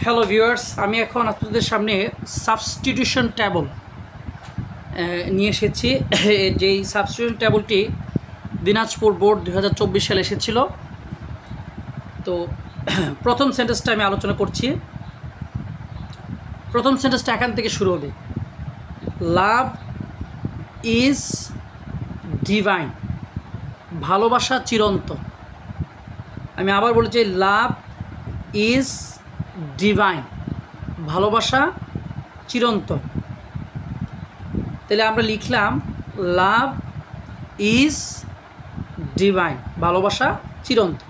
Hello viewers, আমি এখন আপনাদের সামনে সাবস্টিটিউশন টেবল নিয়ে এসেছি। যেই সাবস্টিটিউশন টেবলটি দিনাজপুর বোর্ড 2024 সালে এসেছিল। তো প্রথম সেন্টেন্সটা আমি আলোচনা করছি। প্রথম সেন্টেন্সটা এখান থেকে শুরু হবে। লাভ ইজ ডিভাইন, ভালোবাসা চিরন্তন। আমি আবার বলেছি, লাভ ইজ ডিভাইন, ভালোবাসা চিরন্তন। তাহলে আমরা লিখলাম লাভ ইজ ডিভাইন, ভালোবাসা চিরন্তন।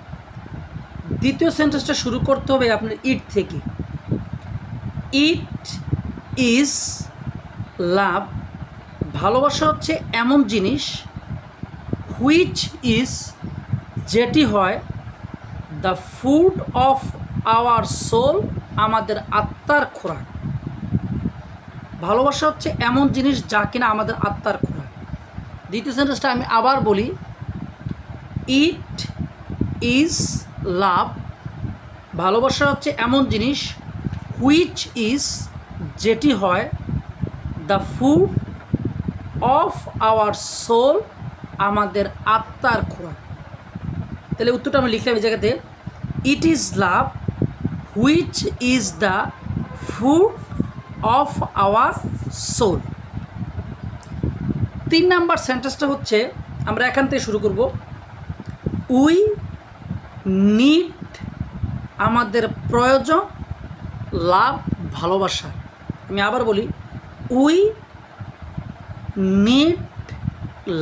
দ্বিতীয় সেন্টেন্সটা শুরু করতে হবে আপনার ইট থেকে। ইট ইজ লাভ, ভালোবাসা হচ্ছে এমন জিনিস, হুইচ ইজ যেটি হয়, the food of our soul, আমাদের আত্মার খোরাক। ভালোবাসা হচ্ছে এমন জিনিস যা কিনা আমাদের আত্মার খোরাক। দ্বিতীয় সেন্টেন্সটা আমি আবার বলি, ইট ইজ লাভ, ভালোবাসা হচ্ছে এমন জিনিস, হুইচ ইজ যেটি হয়, the food of our soul, আমাদের আত্মার খোরাক। তাহলে উত্তরটা আমি লিখলাম এই জায়গাতে, it is love which is the food of our soul. 3 number সেন্টেন্সটা হচ্ছে, আমরা এখান থেকে শুরু করব। উই নিড, আমাদের প্রয়োজন, লাভ ভালোবাসা। আমি আবার বলি, উই নিড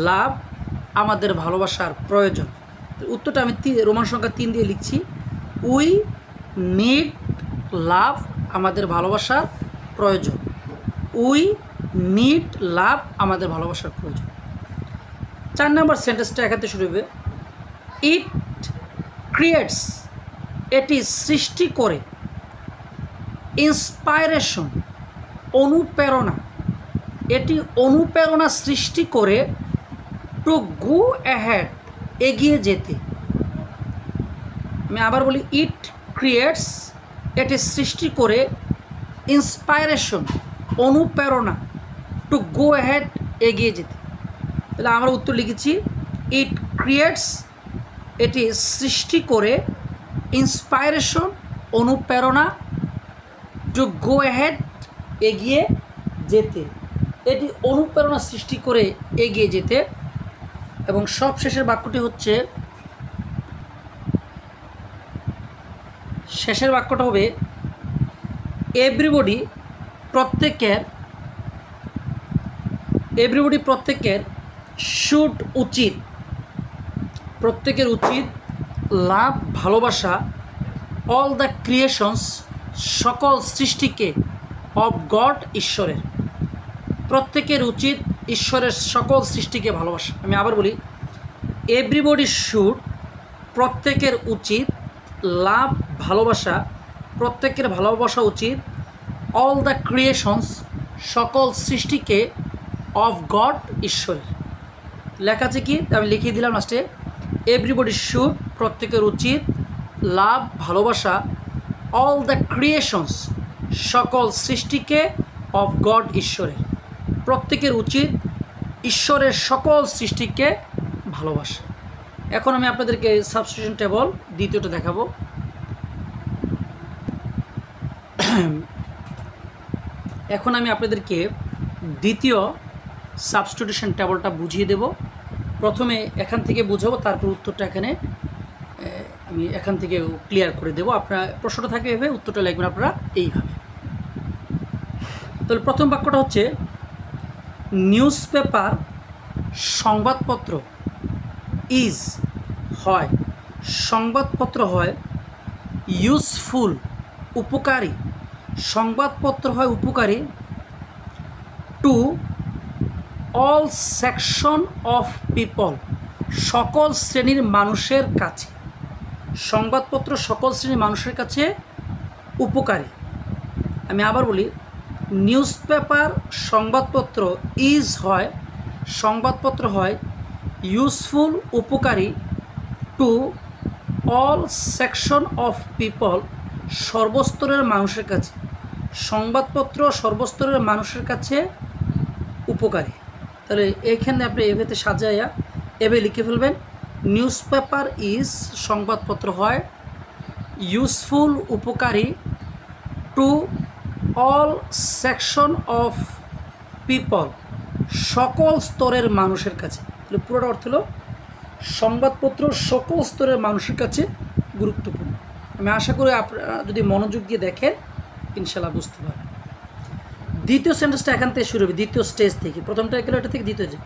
লাভ, আমাদের ভালোবাসার প্রয়োজন। উত্তরটা আমি রোমান সংখ্যা 3 দিয়ে লিখছি। উই নিড লাভ, আমাদের ভালোবাসার প্রয়োজন। উই নিড লাভ, আমাদের ভালোবাসার প্রয়োজন। 4 নম্বর সেন্টেন্সটা এখান থেকে শুরু হবে। ইট ক্রিয়েটস, এটি সৃষ্টি করে। ইন্সপাইরেশন, অনুপ্রেরণা, এটি অনুপ্রেরণা সৃষ্টি করে। টু গো অ্যাহেড, এগিয়ে যেতে। আমি আবার বলি, ইট ক্রিয়েটস, এটি সৃষ্টি করে। ইন্সপাইরেশন, অনুপ্রেরণা। টু গো অ্যাহেড, এগিয়ে যেতে। তাহলে আমরা উত্তর লিখেছি, ইট ক্রিয়েটস, এটি সৃষ্টি করে। ইন্সপাইরেশন, অনুপ্রেরণা। টু গো অ্যাহেড, এগিয়ে যেতে। এটি অনুপ্রেরণা সৃষ্টি করে এগিয়ে যেতে। এবং সব শেষের বাক্যটি হচ্ছে, শেষের বাক্যটা হবে, এভরিবডি, প্রত্যেকের শুড, উচিত, প্রত্যেকের উচিত, লাভ ভালোবাসা, অল দ্য ক্রিয়েশনস, সকল সৃষ্টিকে, অফ গড, ঈশ্বরের। প্রত্যেকের উচিত ঈশ্বরের সকল সৃষ্টিকে ভালোবাসা। আমি আবার বলি, এভরিবডি শুড, প্রত্যেকের উচিত, লাভ ভালোবাসা, প্রত্যেকের ভালোবাসা উচিত, অল দ্য ক্রিয়েশনস, সকল সৃষ্টিকে, অফ গড, ঈশ্বরের। লেখা আছে কি, আমি লিখিয়ে দিলাম লাস্টে, এভরিবডি শুড, প্রত্যেকের উচিত, লাভ ভালোবাসা, অল দ্য ক্রিয়েশনস, সকল সৃষ্টিকে, অফ গড, ঈশ্বরের। প্রত্যেকের উচিত ঈশ্বরের সকল সৃষ্টিকে ভালোবাসা। এখন আমি আপনাদেরকে সাবস্টিটিউশন টেবল দ্বিতীয়টা দেখাবো। এখন আমি আপনাদেরকে দ্বিতীয় সাবস্টিটিউশন টেবলটা বুঝিয়ে দেব। প্রথমে এখান থেকে বুঝাবো, তারপর উত্তরটা এখানে আমি এখান থেকে ক্লিয়ার করে দেব। আপনার প্রশ্নটা থাকে এভাবে, উত্তরটা লিখবেন আপনারা এইভাবে। তাহলে প্রথম বাক্যটা হচ্ছে, নিউজ পেপার, সংবাদপত্র, ইজ হয়, সংবাদপত্র হয়, ইউজফুল, উপকারী, সংবাদপত্র হয় উপকারী, to all section of people, সকল শ্রেণীর মানুষের কাছে। সংবাদপত্র সকল শ্রেণীর মানুষের কাছে উপকারী। আমি আবার বলি, নিউজ পেপার, সংবাদপত্র, ইজ হয়, সংবাদপত্র হয়, ইউজফুল, উপকারী, to all section of people, সর্বস্তরের মানুষের কাছে, সংবাদপত্র সর্বস্তরের মানুষের কাছে উপকারী। তাহলে এইখানে আপনি এভাবে সাজাইয়া এভাবে লিখে ফেলবেন, নিউজ পেপার ইজ, সংবাদপত্র হয়, ইউজফুল উপকারী, to all section of people, সকল স্তরের মানুষের কাছে। তাহলে পুরোটা অর্থ হলো সংবাদপত্র সকল স্তরের মানুষের কাছে গুরুত্বপূর্ণ। আমি আশা করি আপনারা যদি মনোযোগ দিয়ে দেখেন ইনশাল্লাহ বুঝতে পারবেন। দ্বিতীয় সেন্টেন্সটা এখান থেকে শুরু হবে, দ্বিতীয় স্টেজ থেকে। প্রথমটা গেল এটা থেকে দ্বিতীয় যে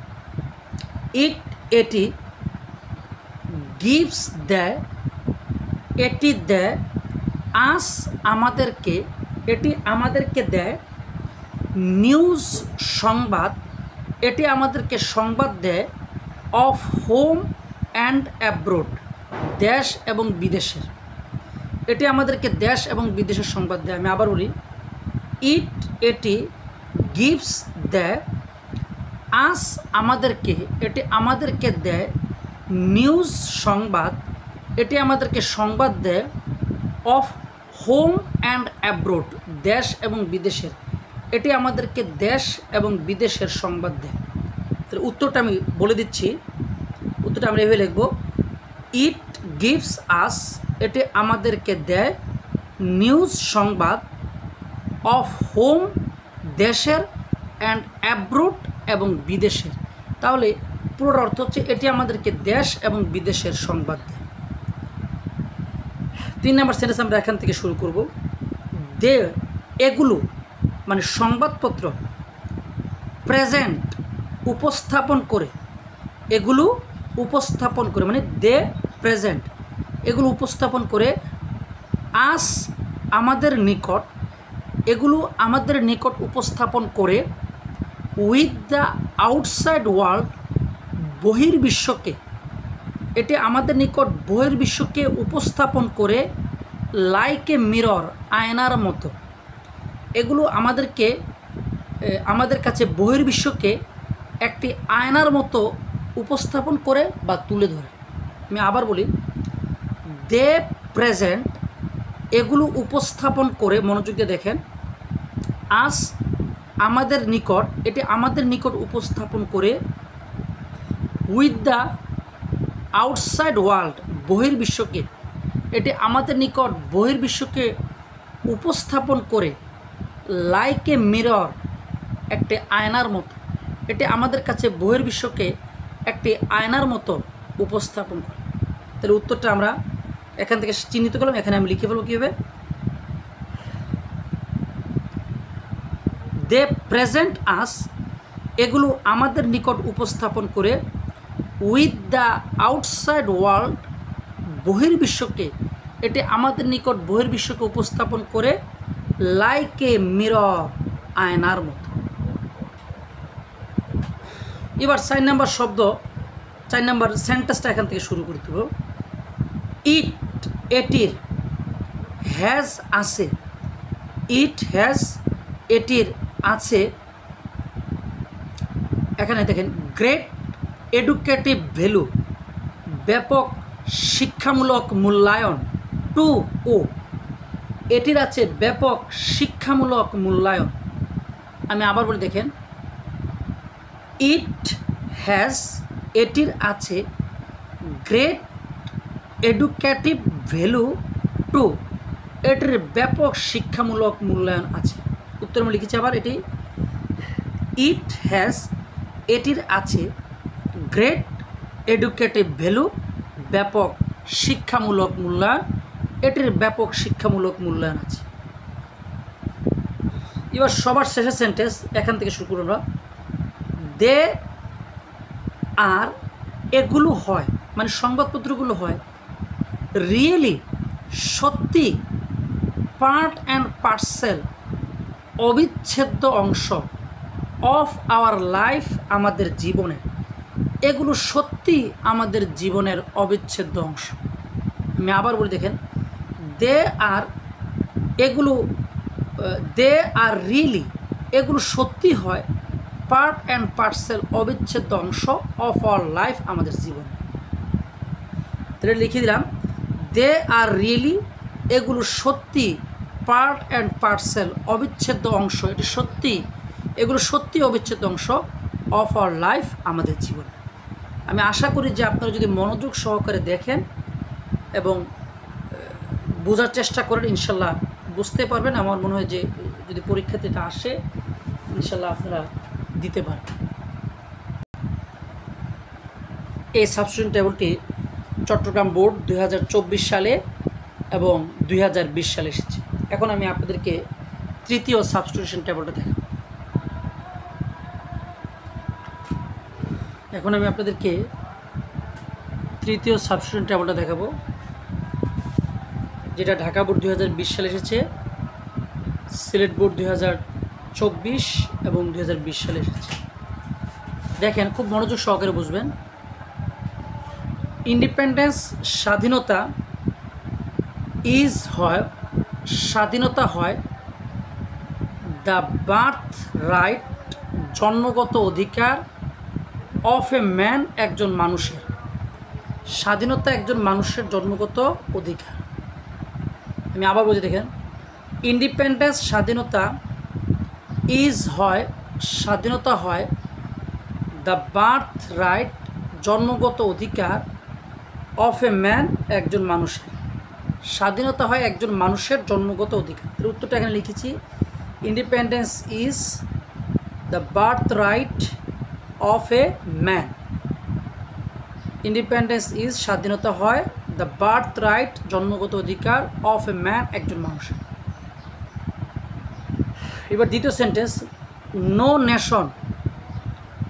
এটি গিভস দেয়, এটি দেয় আস আমাদেরকে, এটি আমাদেরকে দেয় নিউজ সংবাদ, এটি আমাদেরকে সংবাদ দেয় অফ হোম অ্যান্ড অ্যাব্রোড, দেশ এবং বিদেশের। এটি আমাদেরকে দেশ এবং বিদেশের সংবাদ দেয়। আমি আবার বলি, এটি গিভস দেয় আস আমাদেরকে, এটি আমাদেরকে দেয় নিউজ সংবাদ, এটি আমাদেরকে সংবাদ দেয় অফ হোম অ্যান্ড অ্যাব্রোড, দেশ এবং বিদেশের। এটি আমাদেরকে দেশ এবং বিদেশের সংবাদ দেয়। তাহলে উত্তরটা আমি বলে দিচ্ছি, উত্তরটা আমরা এভাবে লিখব, ইট গিভস আস, এটি আমাদেরকে দেয় নিউজ সংবাদ অফ হোম, দেশের, অ্যান্ড অ্যাব্রোড এবং বিদেশের। তাহলে পুরো অর্থ হচ্ছে এটি আমাদেরকে দেশ এবং বিদেশের সংবাদ দেয়। 3 নম্বর সেন্টেন্স আমরা এখান থেকে শুরু করব। দে, এগুলো মানে সংবাদপত্র, প্রেজেন্ট উপস্থাপন করে, এগুলো উপস্থাপন করে মানে দে প্রেজেন্ট, এগুলো উপস্থাপন করে আস আমাদের নিকট, এগুলো আমাদের নিকট উপস্থাপন করে উইথ দ্য আউটসাইড ওয়ার্ল্ড, বহির্বিশ্বকে, এটি আমাদের নিকট বহির্বিশ্বকে উপস্থাপন করে লাইক এ মিরর, আয়নার মতো। এগুলো আমাদেরকে, আমাদের কাছে বহির্বিশ্বকে একটি আয়নার মতো উপস্থাপন করে বা তুলে ধরে। আমি আবার বলি, দে প্রেজেন্ট, এগুলো উপস্থাপন করে, মনোযোগ দিয়ে দেখেন, আস আমাদের নিকট, এটি আমাদের নিকট উপস্থাপন করে উইথ দ্য আউটসাইড ওয়ার্ল্ড, বহির্বিশ্বকে, এটি আমাদের নিকট বহির্বিশ্বকে উপস্থাপন করে লাইক এ মিরর, একটি আয়নার মতো। এটি আমাদের কাছে বহির্বিশ্বকে একটি আয়নার মতো উপস্থাপন করে। তাহলে উত্তরটা আমরা এখান থেকে চিহ্নিত করলাম, এখানে আমি লিখে ফেলবো কীভাবে, দে প্রেজেন্ট আস, এগুলো আমাদের নিকট উপস্থাপন করে উইথ দ্য আউটসাইড ওয়ার্ল্ড, বহির্বিশ্বকে, এটি আমাদের নিকট বহির্বিশ্বকে উপস্থাপন করে লাইক এ মিরর, আয়নার মতো। এবার 4 নম্বর শব্দ, 4 নম্বর সেন্টেন্সটা এখান থেকে শুরু করতে হবে। ইট, এটির, হ্যাজ আছে, ইট হ্যাজ, এটির আছে, এখানে দেখেন গ্রেট এডুকেটিভ ভ্যালু, ব্যাপক শিক্ষামূলক মূল্যায়ন, টু ও, এটির আছে ব্যাপক শিক্ষামূলক মূল্যায়ন। আমি আবার বলি, দেখেন, ইট হ্যাজ, এটির আছে গ্রেট এডুকেটিভ ভ্যালু, টু, এটির ব্যাপক শিক্ষামূলক মূল্যায়ন আছে। উত্তর আমি লিখেছি আবার, এটি ইট হ্যাজ, এটির আছে গ্রেট এডুকেটিভ ভ্যালু, ব্যাপক শিক্ষামূলক মূল্যায়ন, এটির ব্যাপক শিক্ষামূলক মূল্যায়ন আছে। এবার সবার শেষের সেন্টেন্স এখান থেকে শুরু করব আমরা, দে আর, এগুলো হয় মানে সংবাদপত্রগুলো হয়, রিয়েলি সত্যি, পার্ট অ্যান্ড পার্সেল অবিচ্ছেদ্য অংশ, অফ আওয়ার লাইফ আমাদের জীবনের, এগুলো সত্যি আমাদের জীবনের অবিচ্ছেদ্য অংশ। আমি আবার বলি, দেখেন, দে আর, এগুলো, দে আর রিয়েলি, এগুলো সত্যি হয়, পার্ট অ্যান্ড পার্সেল অবিচ্ছেদ্য অংশ, অফ আওয়ার লাইফ আমাদের জীবন। তাহলে লিখে দিলাম, দে আর রিয়েলি এগুলো সত্যি পার্ট অ্যান্ড পার্সেল, অবিচ্ছেদ্য অংশ, এটি সত্যি, এগুলো সত্যি অবিচ্ছেদ্য অংশ অফ আওয়ার লাইফ, আমাদের জীবন। আমি আশা করি যে আপনারা যদি মনোযোগ সহকারে দেখেন এবং বোঝার চেষ্টা করেন, ইনশাল্লাহ বুঝতে পারবেন। আমার মনে হয় যে যদি পরীক্ষাতে এটা আসে, ইনশাল্লাহ আপনারা দিতে পারবেন। এই সাবস্টিটিউশন টেবলটি চট্টগ্রাম বোর্ড 2024 সালে এবং 2020 সালে এসেছে। এখন আমি আপনাদেরকে তৃতীয় সাবস্টিটিউশন টেবলটা দেখাবো। এখন আমি আপনাদেরকে তৃতীয় সাবস্টিটিউশন টেবলটা দেখাবো, যেটা ঢাকা বোর্ড 2020 সালে এসেছে, সিলেট বোর্ড 2024 এবং 2020 সালে এসেছে। দেখেন, খুব মনোযোগ সহকারে বুঝবেন। ইন্ডিপেন্ডেন্স, স্বাধীনতা, স্বাধীনতা হয় দ্য বার্থ রাইট, জন্মগত অধিকার অফ এ ম্যান, একজন মানুষের। স্বাধীনতা একজন মানুষের জন্মগত অধিকার। আমি আবার বলছি, দেখেন, ইন্ডিপেন্ডেন্স, স্বাধীনতা, স্বাধীনতা হয় দ্য বার্থ রাইট, জন্মগত অধিকার অফ এ ম্যান, একজন মানুষের। স্বাধীনতা হয় একজন মানুষের জন্মগত অধিকার। এর উত্তরটা এখানে লিখেছি, independence is the birth right of a man. Independence is, স্বাধীনতা হয় দ্য বার্থ রাইট, জন্মগত অধিকার অফ এ ম্যান, একজন মানুষের। এবার দ্বিতীয় সেন্টেন্স, নো নেশন,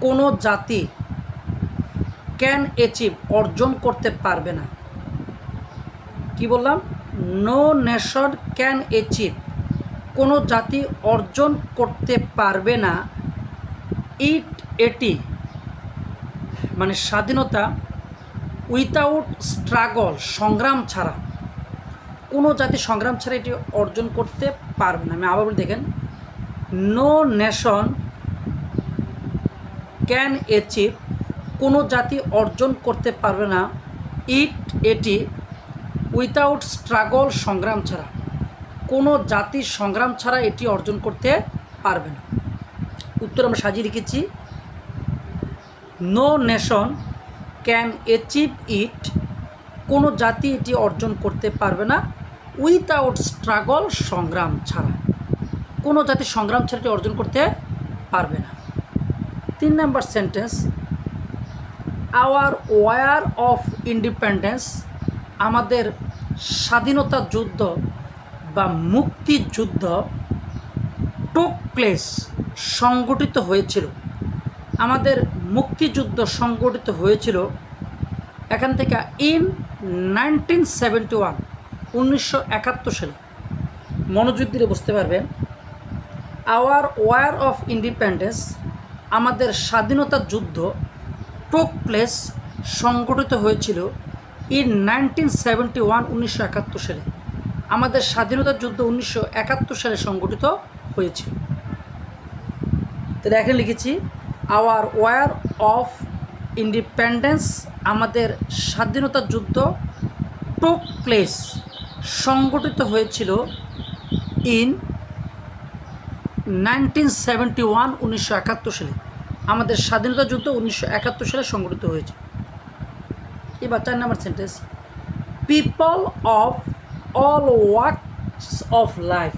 কোনো জাতি, ক্যান অ্যাচিভ, অর্জন করতে পারবে না। কি বললাম? নো নেশন ক্যান অ্যাচিভ, কোনো জাতি অর্জন করতে পারবে না, এটি মানে স্বাধীনতা, উইথাউট স্ট্রাগল, সংগ্রাম ছাড়া। কোনো জাতি সংগ্রাম ছাড়া এটি অর্জন করতে পারবে না। আমি আবার বলি, দেখেন, নো নেশন ক্যান অ্যাচিভ, কোনো জাতি অর্জন করতে পারবে না, এটি উইথাউট স্ট্রাগল, সংগ্রাম ছাড়া। কোনো জাতি সংগ্রাম ছাড়া এটি অর্জন করতে পারবে না। উত্তর আমরা সাজিয়ে লিখেছি, no nation can achieve it, কোনো জাতি এটি অর্জন করতে পারবে না, উইথাউট স্ট্রাগল, সংগ্রাম ছাড়া। কোনো জাতি সংগ্রাম ছাড়া এটি অর্জন করতে পারবে না। 3 নম্বর sentence, our war of independence, আমাদের স্বাধীনতা যুদ্ধ বা মুক্তিযুদ্ধ, টুক প্লেস, সংগঠিত হয়েছিল। আমাদের মুক্তিযুদ্ধ সংগঠিত হয়েছিল এখান থেকে ইন 1971, 1971 সালে। মনোযোগ দিলে বুঝতে পারবেন, আওয়ার ওয়ার অফ ইন্ডিপেন্ডেন্স, আমাদের স্বাধীনতা যুদ্ধ, টুক প্লেস, সংগঠিত হয়েছিল ইন 1971, 1971 সালে। আমাদের স্বাধীনতা যুদ্ধ 1971 সালে সংগঠিত হয়েছিল। তো এখানে লিখেছি, আওয়ার ওয়ার অফ ইন্ডিপেন্ডেন্স, আমাদের স্বাধীনতা যুদ্ধ, টুক প্লেস, সংগঠিত হয়েছিল ইন 1971, 1971 সালে। আমাদের স্বাধীনতা যুদ্ধ 1971 সালে সংগঠিত হয়েছে। এবার 4 নম্বর sentence, people of all walks of life,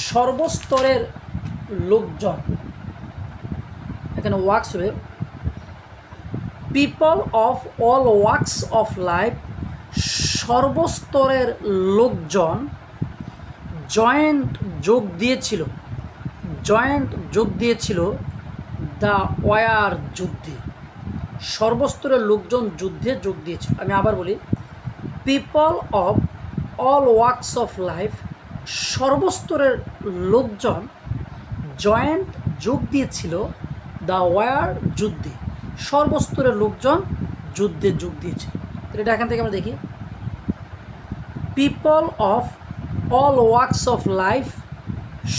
সর্বস্তরের লোকজন, এখানে ওয়াকস হবে, people of all walks of life, সর্বস্তরের লোকজন যোগ দিয়েছিল দ্য ওয়ার, যুদ্ধে। সর্বস্তরের লোকজন যুদ্ধে যোগ দিয়েছিল। আমি আবার বলি, people of all walks of life, সর্বস্তরের লোকজন যোগ দিয়েছিল দ্য ওয়ার, যুদ্ধে। সর্বস্তরের লোকজন যুদ্ধে যোগ দিয়েছিল। এটা এখান থেকে আমরা দেখি, people of all walks of life,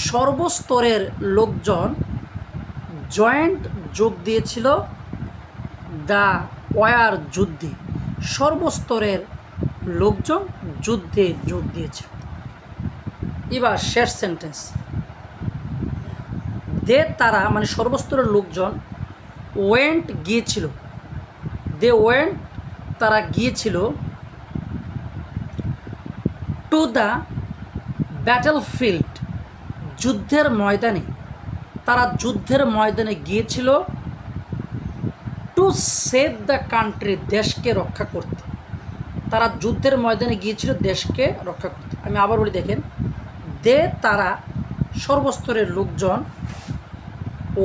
সর্বস্তরের লোকজন যোগ দিয়েছিল দ্য ওয়ার, যুদ্ধে। সর্বস্তরের লোকজন যুদ্ধে যোগ দিয়েছিল। এবার শেষ সেন্টেন্স, দে তারা মানে সর্বস্তরের লোকজন ওয়েন্ট গিয়েছিল, দে ওয়েন্ট তারা গিয়েছিল টু দ্য ব্যাটল ফিল্ড যুদ্ধের ময়দানে, তারা যুদ্ধের ময়দানে গিয়েছিল টু সেভ দ্য কান্ট্রি দেশকে রক্ষা করতে, তারা যুদ্ধের ময়দানে গিয়েছিল দেশকে রক্ষা করতে। আমি আবার বলি দেখেন, দে তারা সর্বস্তরের লোকজন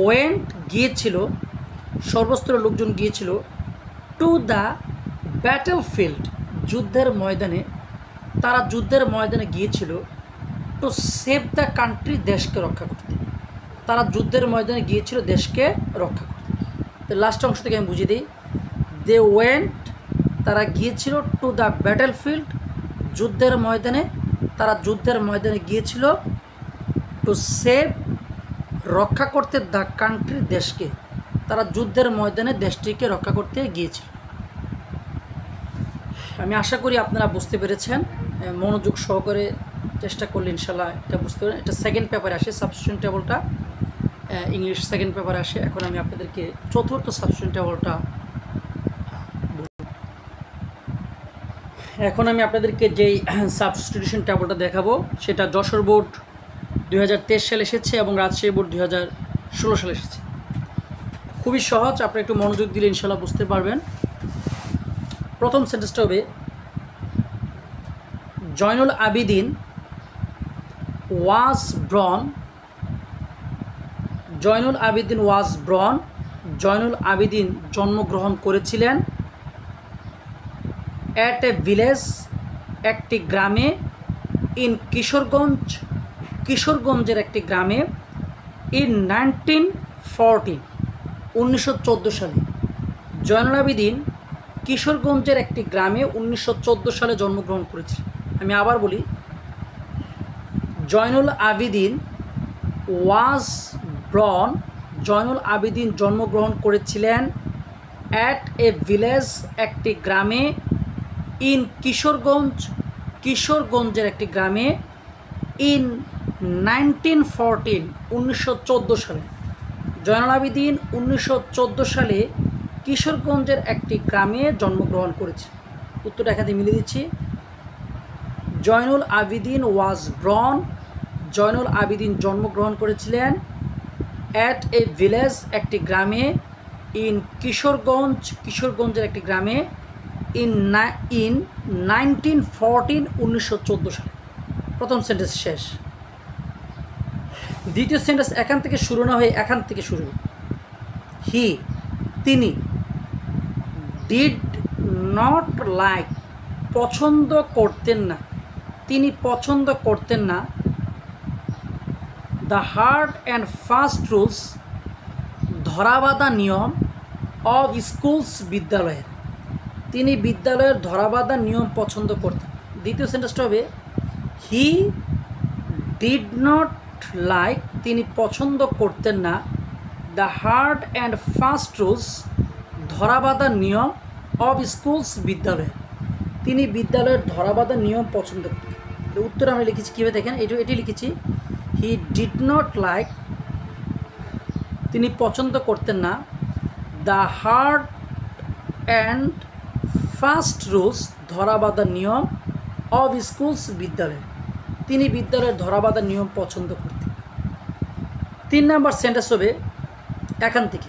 ওয়েন্ট গিয়েছিল, সর্বস্তরের লোকজন গিয়েছিল টু দ্য ব্যাটল ফিল্ড যুদ্ধের ময়দানে, তারা যুদ্ধের ময়দানে গিয়েছিল টু সেভ দ্য কান্ট্রি দেশকে রক্ষা করতে, তারা যুদ্ধের ময়দানে গিয়েছিল দেশকে রক্ষা করতে। তো লাস্ট অংশ থেকে আমি বুঝিয়ে দিই, দে ওয়েন্ট তারা গিয়েছিল টু দ্য ব্যাটল ফিল্ড যুদ্ধের ময়দানে, তারা যুদ্ধের ময়দানে গিয়েছিল টু সেভ রক্ষা করতে দ্য কান্ট্রি দেশকে, তারা যুদ্ধের ময়দানে দেশটিকে রক্ষা করতে গিয়েছিল। আমি আশা করি আপনারা বুঝতে পেরেছেন, মনোযোগ সহকারে চেষ্টা করলে ইনশাল্লাহ এটা বুঝতে পারেন। এটা সেকেন্ড পেপারে আসে, সাবস্টিটিউশন টেবলটা ইংলিশ সেকেন্ড পেপারে আসে। এখন আমি আপনাদেরকে চতুর্থ সাবস্টিটিউশন টেবলটা এখন আমি আপনাদেরকে যেই সাবস্টিটিউশন টেবলটা দেখাবো সেটা যশোর বোর্ড 2023 সালে এসেছে এবং রাজশাহী বোর্ড 2016 সালে এসেছে। খুবই সহজ, আপনারা একটু মনোযোগ দিলে ইনশাল্লাহ বুঝতে পারবেন। প্রথম সেন্টেন্সটা হবে, জয়নুল আবিদিন ওয়াজ ব্রন, জয়নুল আবিদিন ওয়াজ ব্রন, জয়নুল আবিদিন জন্মগ্রহণ করেছিলেন অ্যাট এ ভিলেজ একটি গ্রামে, ইন কিশোরগঞ্জ কিশোরগঞ্জের একটি গ্রামে, ইন 1914 1914 সালে। জয়নুল আবিদিন কিশোরগঞ্জের একটি গ্রামে 1914 সালে জন্মগ্রহণ করেছিলেন। আমি আবার বলি, জয়নুল আবিদিন ওয়াজ ব্রন, জয়নুল আবিদিন জন্মগ্রহণ করেছিলেন অ্যাট এ ভিলেজ একটি গ্রামে, ইন কিশোরগঞ্জ কিশোরগঞ্জের একটি গ্রামে, ইন 1914 1914 সালে। জয়নুল আবিদিন 1914 সালে কিশোরগঞ্জের একটি গ্রামে জন্মগ্রহণ করেছে। উত্তরটা এখানে মিলিয়ে দিচ্ছি, জয়নুল আবিদিন ওয়াজ ব্রন, জয়নুল আবিদিন জন্মগ্রহণ করেছিলেন অ্যাট এ ভিলেজ একটি গ্রামে, ইন কিশোরগঞ্জ কিশোরগঞ্জের একটি গ্রামে, ইন 1914 1914 সালে। প্রথম সেন্টেন্স শেষ। দ্বিতীয় সেন্টেন্স এখান থেকে শুরু না হয়ে এখান থেকে শুরু। হি তিনি, ডিড নট লাইক পছন্দ করতেন না, তিনি পছন্দ করতেন না, the hard and fast rules ধরাবাঁধা নিয়ম অব স্কুলস বিদ্যালয়ের, তিনি বিদ্যালয়ের ধরাবাঁধা নিয়ম পছন্দ করতেন। দ্বিতীয় সেন্টেন্সটা হবে, হি ডিড নট লাইক তিনি পছন্দ করতেন না, the hard and fast rules ধরাবাঁধা নিয়ম অব স্কুলস বিদ্যালয়ের, তিনি বিদ্যালয়ের ধরাবাঁধা নিয়ম পছন্দ করতেন। উত্তর আমরা লিখেছি কীভাবে দেখেন, এটি লিখেছি, হি ডিড নট লাইক তিনি পছন্দ করতেন না, the hard and fast rules ধরাবাঁধা নিয়ম অব স্কুলস বিদ্যালয়, তিনি বিদ্যালয়ের ধরাবাঁধা নিয়ম পছন্দ করতেন। 3 নম্বর সেন্টেন্স হবে এখান থেকে,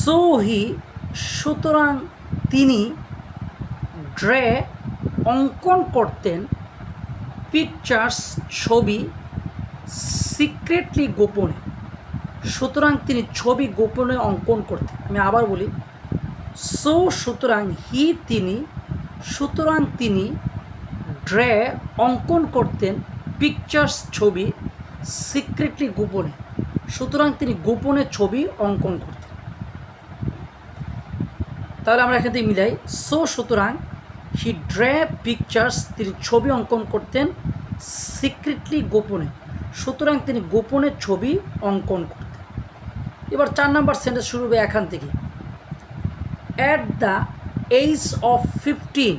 সো হি সুতরাং তিনি, ড্রে অঙ্কন করতেন, পিকচার্স ছবি, সিক্রেটলি গোপনে, সুতরাং তিনি ছবি গোপনে অঙ্কন করতেন। আমি আবার বলি, সো সুতরাং হি তিনি, সুতরাং তিনি, ড্রে অঙ্কন করতেন, পিকচার্স ছবি, সিক্রেটলি গোপনে, সুতরাং তিনি গোপনে ছবি অঙ্কন করতেন। তাহলে আমরা এখান থেকে মিলাই, সো সুতরাং হি ড্রে পিকচার্স তিনি ছবি অঙ্কন করতেন, সিক্রেটলি গোপনে, সুতরাং তিনি গোপনে ছবি অঙ্কন করতেন। এবার 4 নম্বর সেন্টেন্স শুরু হবে এখান থেকে, অ্যাট দ্য এজ অফ 15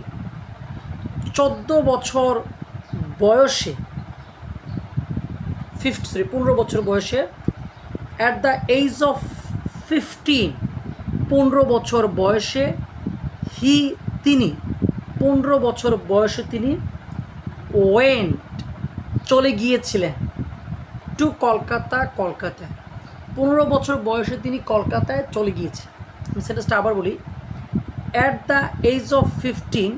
14 বছর বয়সে 15 বছর বয়সে অ্যাট দ্য এজ অফ 15 15 বছর বয়সে তিনি 15 বছর বয়সে তিনি ওয়েন্ট চলে গিয়েছিলেন টু কলকাতায় 15 বছর বয়সে তিনি কলকাতায় চলে গিয়েছেন। আমি সেন্টেন্সটা আবার বলি, অ্যাট দ্য এজ অফ 15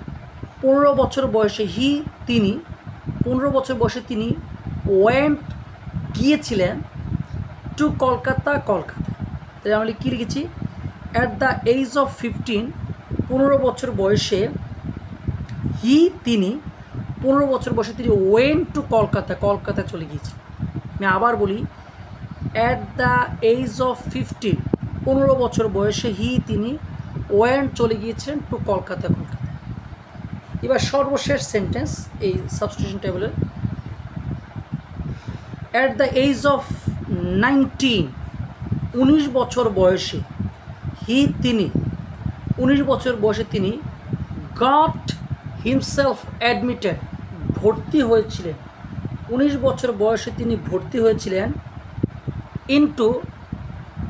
15 বছর বয়সে তিনি 15 বছর বয়সে তিনি ওয়েন্ট গিয়েছিলেন টু কলকাতা। তাই আমরা কী লিখেছি, অ্যাট দ্য এজ অফ 15 15 বছর বয়সে তিনি 15 বছর বয়সে তিনি ওয়েন্ট টু কলকাতা চলে গিয়েছেন। আমি আবার বলি, অ্যাট দ্য এজ অফ 15 15 বছর বয়সে তিনি ওয়েন্ট চলে গিয়েছিলেন টু কলকাতা। এবার সর্বশেষ সেন্টেন্স এই সাবস্টিটিউশন টেবলের, অ্যাট দ্য এজ অফ 19 19 বছর বয়সে তিনি 19 বছর বয়সে তিনি গট হিমসেলফ অ্যাডমিটেড ভর্তি হয়েছিলেন 19 বছর বয়সে তিনি ভর্তি হয়েছিলেন into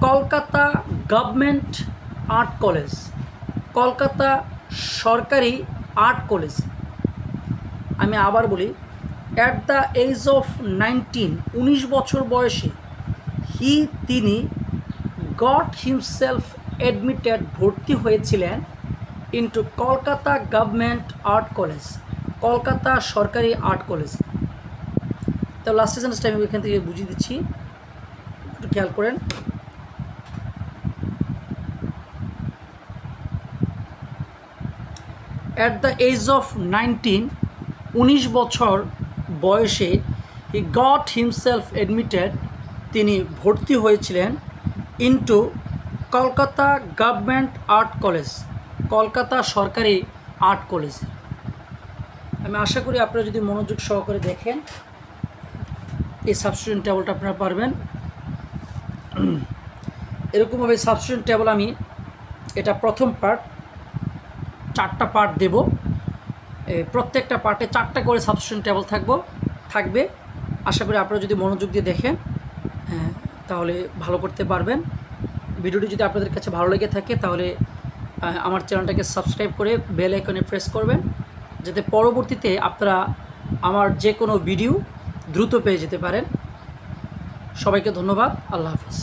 Kolkata government art college, Kolkata সরকারি আর্ট কলেজ। আমি আবার বলি, অ্যাট দ্য এজ অফ 19 19 বছর বয়সে তিনি গট হিমসেলফ অ্যাডমিটেড ভর্তি হয়েছিলেন into Kolkata government art college, Kolkata সরকারি আর্ট কলেজ। তো লাস্ট সেন্টেন্সটা আমি এখান থেকে বুঝিয়ে দিচ্ছি, একটু খেয়াল করেন। অ্যাট দ্য এজ অফ 19 19 বছর বয়সে হি গট হিমসেলফ অ্যাডমিটেড তিনি ভর্তি হয়েছিলেন into Kolkata government art college, Kolkata সরকারি আর্ট কলেজ। আমি আশা করি আপনারা যদি মনোযোগ সহকারে দেখেন এই সাবস্টিটিউশন টেবলটা আপনারা পারবেন। এরকমভাবে সাবস্টিটিউশন টেবল আমি এটা প্রথম পার্ট 4টা পার্ট দেব, প্রত্যেকটা পার্টে 4টা করে সাবস্টিটিউশন টেবল থাকবে। আশা করি আপনারা যদি মনোযোগ দিয়ে দেখেন তাহলে ভালো করতে পারবেন। ভিডিওটি যদি আপনাদের কাছে ভালো লেগে থাকে তাহলে আমার চ্যানেলটাকে সাবস্ক্রাইব করে বেল আইকনে প্রেস করবেন, যাতে পরবর্তীতে আপনারা আমার যে কোনো ভিডিও দ্রুত পেয়ে যেতে পারেন। সবাইকে ধন্যবাদ। আল্লাহ হাফেজ।